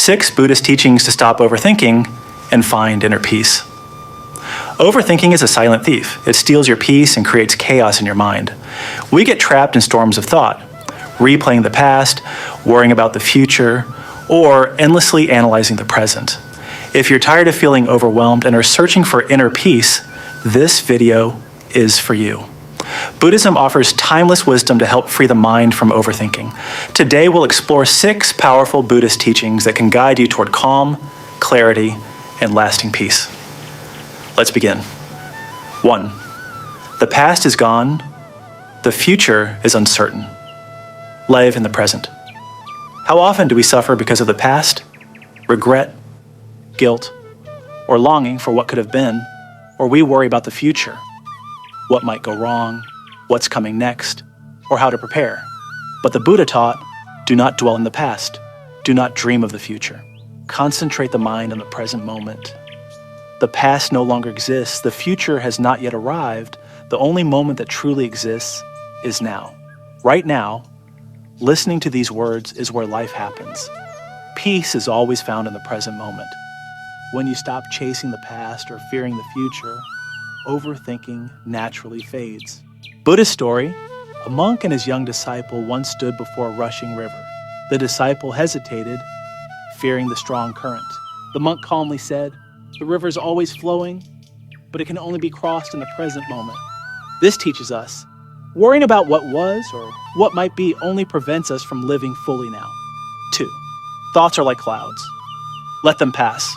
6 Buddhist teachings to stop overthinking and find inner peace. Overthinking is a silent thief. It steals your peace and creates chaos in your mind. We get trapped in storms of thought, replaying the past, worrying about the future, or endlessly analyzing the present. If you're tired of feeling overwhelmed and are searching for inner peace, this video is for you. Buddhism offers timeless wisdom to help free the mind from overthinking. Today we'll explore 6 powerful Buddhist teachings that can guide you toward calm, clarity, and lasting peace. Let's begin. 1. The past is gone. The future is uncertain. Live in the present. How often do we suffer because of the past? Regret, guilt, or longing for what could have been, or we worry about the future, what might go wrong, what's coming next, or how to prepare. But the Buddha taught, do not dwell in the past. Do not dream of the future. Concentrate the mind on the present moment. The past no longer exists. The future has not yet arrived. The only moment that truly exists is now. Right now, listening to these words is where life happens. Peace is always found in the present moment. When you stop chasing the past or fearing the future, overthinking naturally fades. Buddhist story: a monk and his young disciple once stood before a rushing river. The disciple hesitated, fearing the strong current. The monk calmly said, "The river is always flowing, but it can only be crossed in the present moment." This teaches us, worrying about what was or what might be only prevents us from living fully now. 2. Thoughts are like clouds. Let them pass.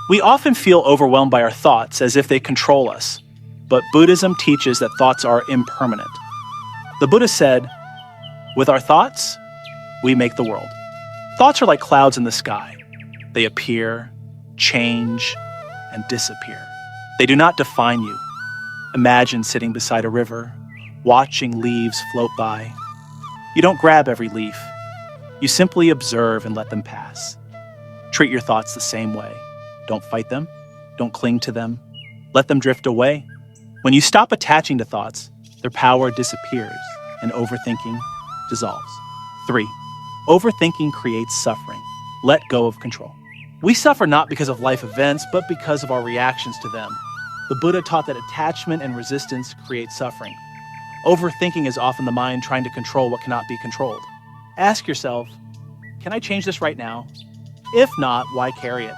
We often feel overwhelmed by our thoughts as if they control us, but Buddhism teaches that thoughts are impermanent. The Buddha said, "With our thoughts, we make the world." Thoughts are like clouds in the sky. They appear, change, and disappear. They do not define you. Imagine sitting beside a river, watching leaves float by. You don't grab every leaf. You simply observe and let them pass. Treat your thoughts the same way. Don't fight them. Don't cling to them. Let them drift away. When you stop attaching to thoughts, their power disappears and overthinking dissolves. 3. Overthinking creates suffering. Let go of control. We suffer not because of life events, but because of our reactions to them. The Buddha taught that attachment and resistance create suffering. Overthinking is often the mind trying to control what cannot be controlled. Ask yourself, can I change this right now? If not, why carry it?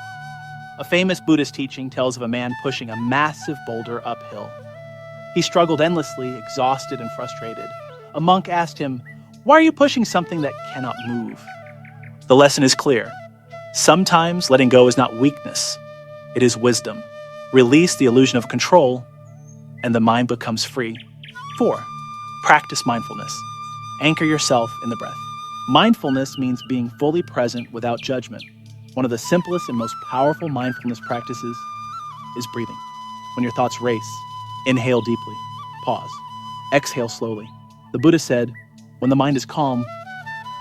A famous Buddhist teaching tells of a man pushing a massive boulder uphill. He struggled endlessly, exhausted and frustrated. A monk asked him, "Why are you pushing something that cannot move?" The lesson is clear. Sometimes letting go is not weakness, it is wisdom. Release the illusion of control, and the mind becomes free. 4. Practice mindfulness. Anchor yourself in the breath. Mindfulness means being fully present without judgment. One of the simplest and most powerful mindfulness practices is breathing. When your thoughts race, inhale deeply, pause, exhale slowly. The Buddha said, when the mind is calm,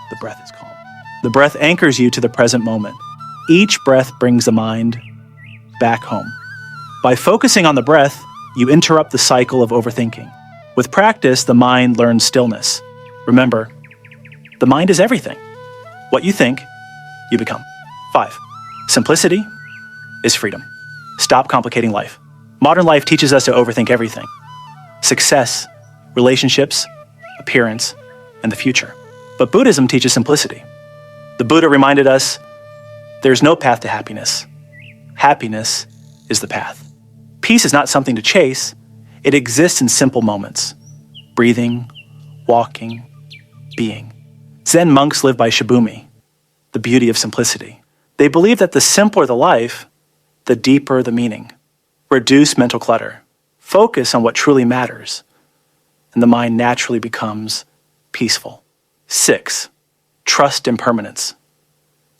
the breath is calm. The breath anchors you to the present moment. Each breath brings the mind back home. By focusing on the breath, you interrupt the cycle of overthinking. With practice, the mind learns stillness. Remember, the mind is everything. What you think, you become. 5. Simplicity is freedom. Stop complicating life. Modern life teaches us to overthink everything. Success, relationships, appearance, and the future. But Buddhism teaches simplicity. The Buddha reminded us, there's no path to happiness. Happiness is the path. Peace is not something to chase. It exists in simple moments. Breathing, walking, being. Zen monks live by shibumi, the beauty of simplicity. They believe that the simpler the life, the deeper the meaning. Reduce mental clutter. Focus on what truly matters, and the mind naturally becomes peaceful. 6. Trust impermanence.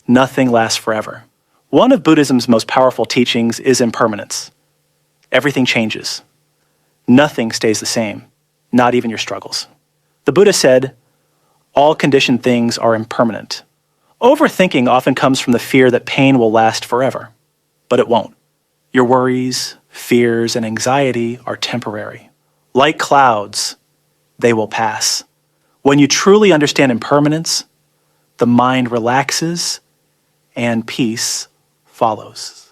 Nothing lasts forever. One of Buddhism's most powerful teachings is impermanence. Everything changes. Nothing stays the same, not even your struggles. The Buddha said, all conditioned things are impermanent. Overthinking often comes from the fear that pain will last forever, but it won't. Your worries, fears, and anxiety are temporary. Like clouds, they will pass. When you truly understand impermanence, the mind relaxes and peace follows.